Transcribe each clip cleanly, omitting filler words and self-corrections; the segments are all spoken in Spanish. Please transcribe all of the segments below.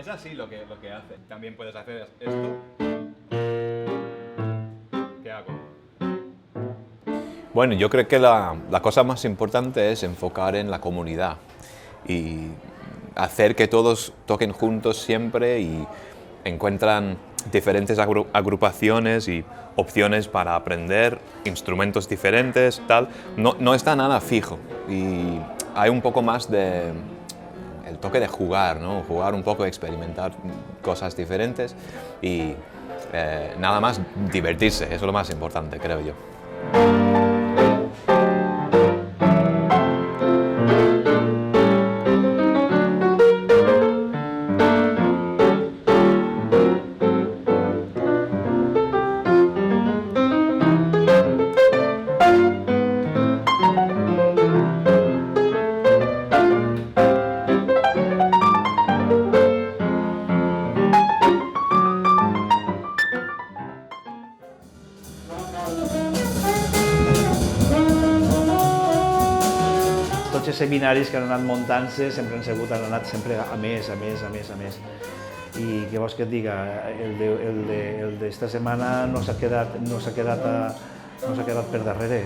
es así lo que hace. También puedes hacer esto. ¿Qué hago? Bueno, yo creo que la cosa más importante es enfocar en la comunidad y hacer que todos toquen juntos siempre y encuentran diferentes agrupaciones y opciones para aprender, instrumentos diferentes, tal. No está nada fijo y hay un poco más de el toque de jugar, ¿no? Jugar un poco, experimentar cosas diferentes y nada más divertirse, eso es lo más importante, creo yo. Tots els seminaris que han anat muntant-se sempre han anat sempre a més. I què vols que et diga, el d'esta setmana no s'ha quedat per darrere.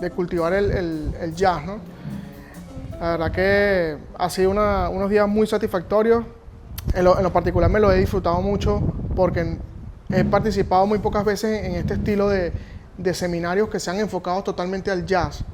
De cultivar el jazz, ¿no? La verdad que ha sido unos días muy satisfactorios. En lo particular me lo he disfrutado mucho porque he participado muy pocas veces en este estilo de seminarios que se han enfocado totalmente al jazz.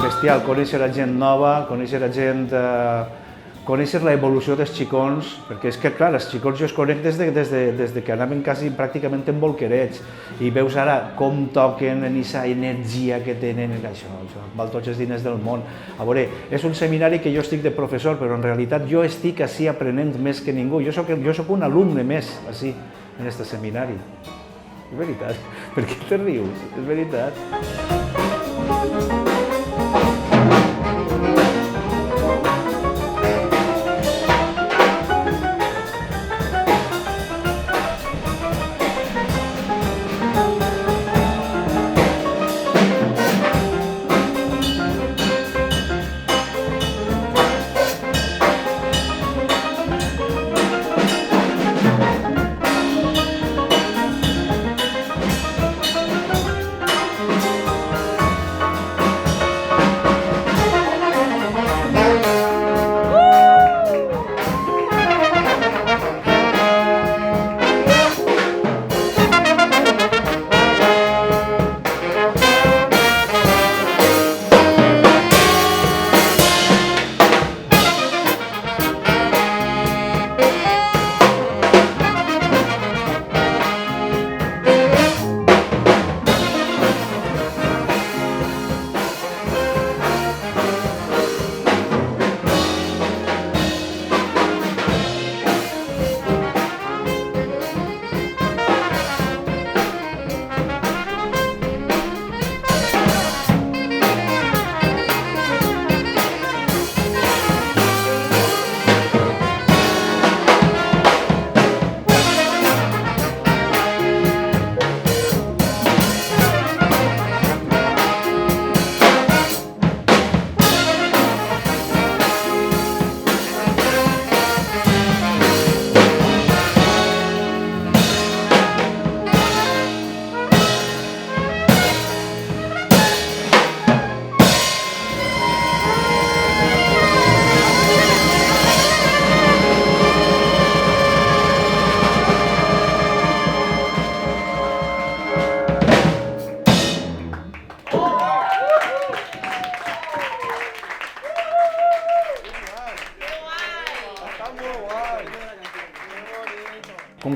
Bestial, conèixer la gent nova, conèixer la gent... conèixer l'evolució dels xicons, perquè és que, clar, els xicons jo els conec des de que anaven quasi pràcticament en bolquerets i veus ara com toquen en aquesta energia que tenen, això val tots els diners del món. A veure, és un seminari que jo estic de professor, però en realitat jo estic ací aprenent més que ningú. Jo soc un alumne més, ací, en aquest seminari. És veritat. Per què te rius? És veritat.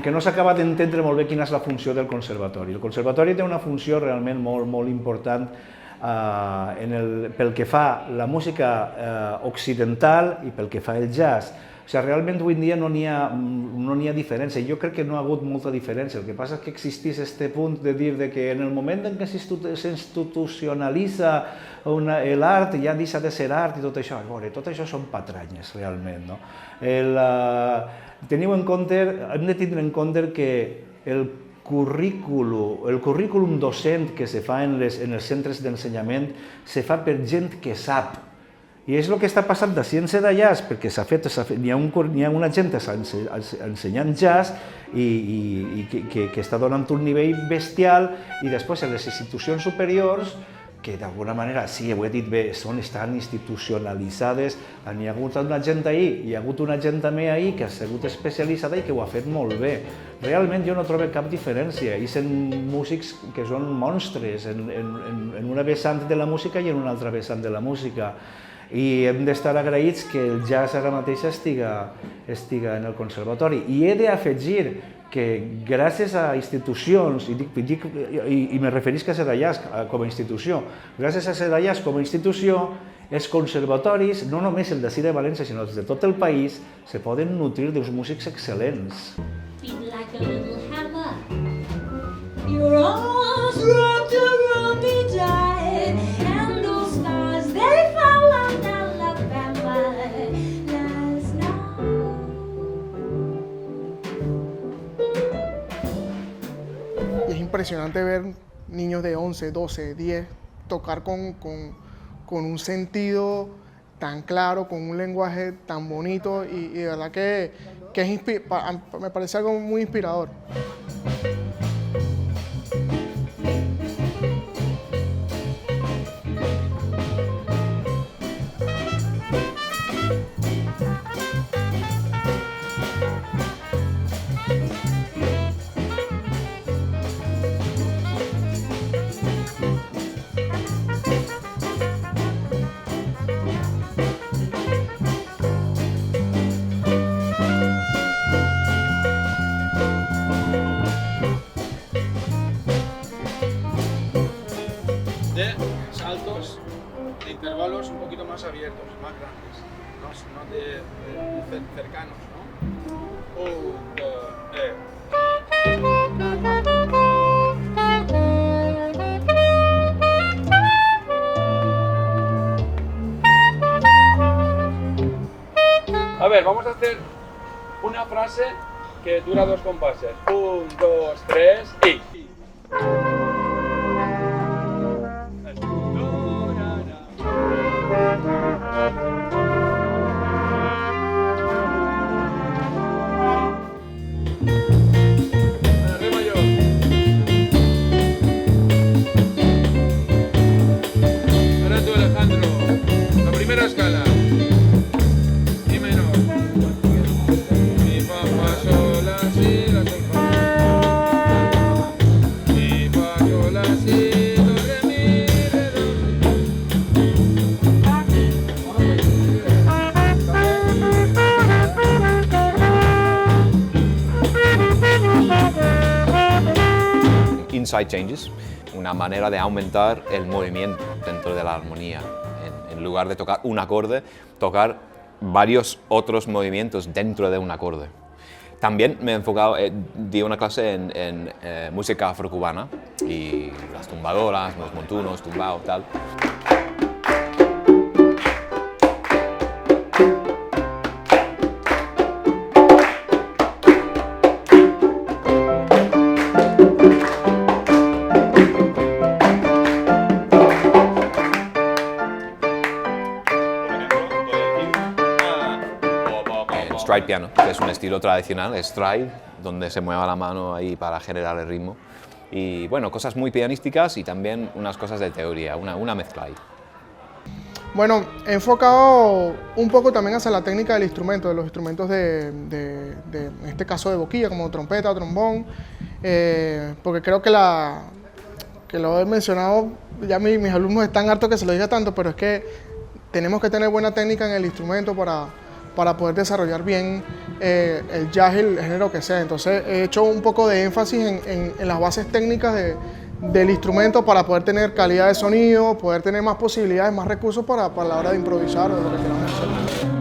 que no s'acaba d'entendre molt bé quina és la funció del conservatori. El conservatori té una funció realment molt important pel que fa la música occidental i pel que fa el jazz. O sigui, realment avui en dia no n'hi ha diferència. Jo crec que no ha hagut molta diferència. El que passa és que existís aquest punt de dir que en el moment en què s'institucionalitza l'art ja deixa de ser art i tot això. Tot això són patranyes, realment. Hem de tindre en compte que el currículum docent que se fa en els centres d'ensenyament se fa per gent que sap. I és el que està passant de ciència de jazz, perquè hi ha una gent ensenyant jazz i que està donant un nivell bestial, i després en les institucions superiors, que d'alguna manera, sí, ho he dit bé, estan institucionalitzades. Hi ha hagut una gent ahir, hi ha hagut una gent també ahir que ha sigut especialitzada i que ho ha fet molt bé. Realment jo no trobo cap diferència. Hi són músics que són monstres en una vessant de la música i en una altra vessant de la música. I hem d'estar agraïts que el jazz ara mateix estiga en el conservatori. I he d'afegir que gràcies a institucions, i me referisc a Cedallàs com a institució, gràcies a Cedallàs com a institució, els conservatoris, no només el d'ací de València, sinó els de tot el país, se poden nutrir d'uns músics excel·lents. Impresionante ver niños de 11, 12, 10 tocar con un sentido tan claro, con un lenguaje tan bonito y de verdad que me parece algo muy inspirador. Saltos de intervalos un poquito más abiertos, más grandes, no de cercanos, ¿no? 1, 2, A ver, vamos a hacer una frase que dura 2 compases. 1, 2, 3 y... Inside changes, una manera de aumentar el movimiento dentro de la armonía. En lugar de tocar un acorde, tocar varios otros movimientos dentro de un acorde. También me he enfocado, di una clase en música afrocubana y las tumbadoras, los montunos, tumbao, tal. Stride piano, que es un estilo tradicional, stride, donde se mueva la mano ahí para generar el ritmo. Y bueno, cosas muy pianísticas y también unas cosas de teoría, una mezcla ahí. Bueno, he enfocado un poco también hacia la técnica del instrumento, de los instrumentos en este caso de boquilla, como trompeta, trombón, porque creo que lo he mencionado, ya mis alumnos están hartos que se lo diga tanto, pero es que tenemos que tener buena técnica en el instrumento para para poder desarrollar bien el jazz, el género que sea. Entonces he hecho un poco de énfasis en las bases técnicas del instrumento para poder tener calidad de sonido, poder tener más posibilidades, más recursos para la hora de improvisar o de lo que queramos hacer.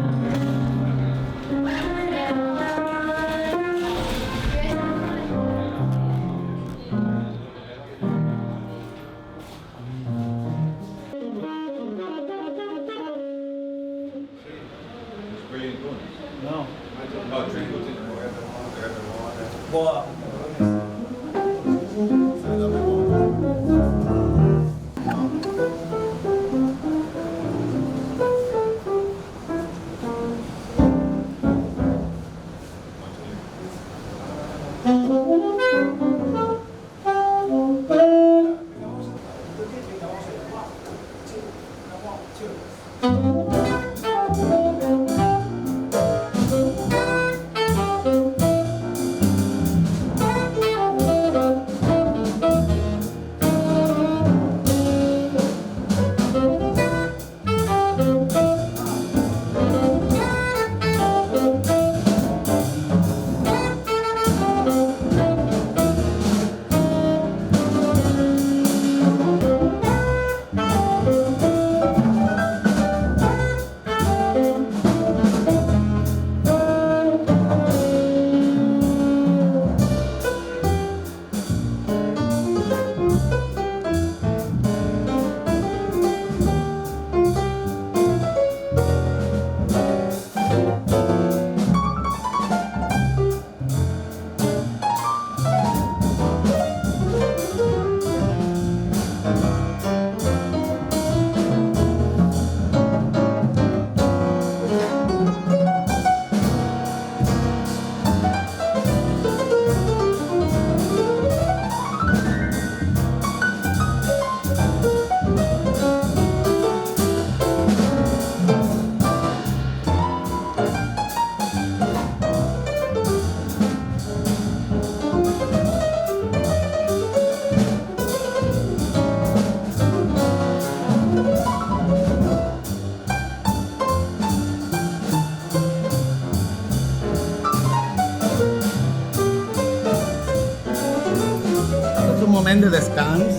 De descans,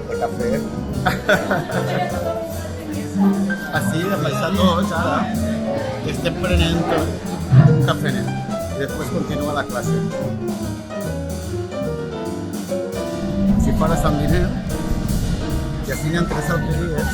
de cafè. Així, de baixar tots ara, i estem prenent tot un cafenet i després continua la classe. Si fora Sant Vineu, i així n'hi ha 3 alqueries.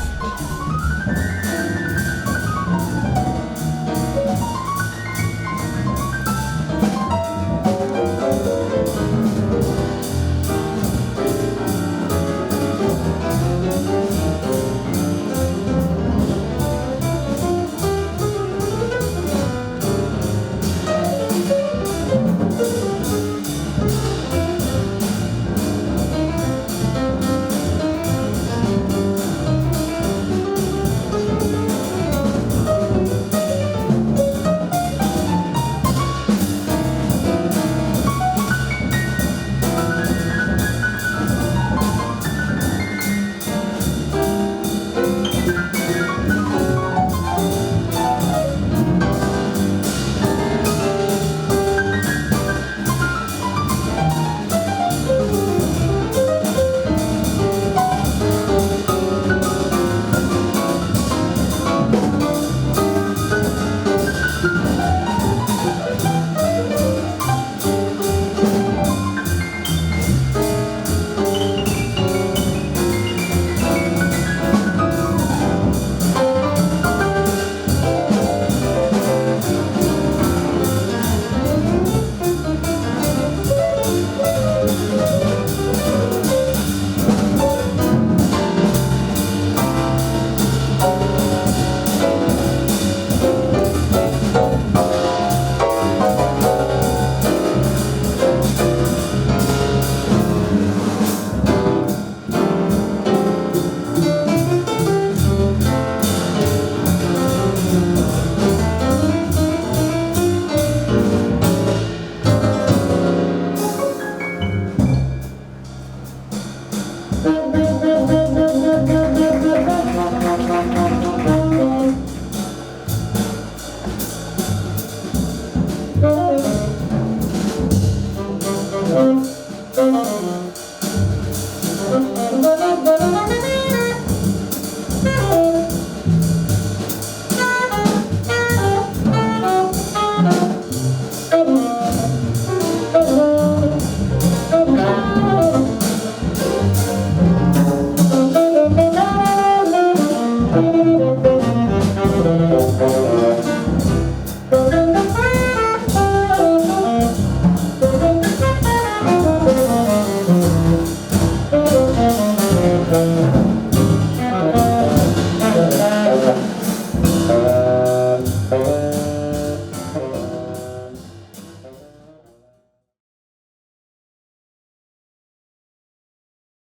Chao.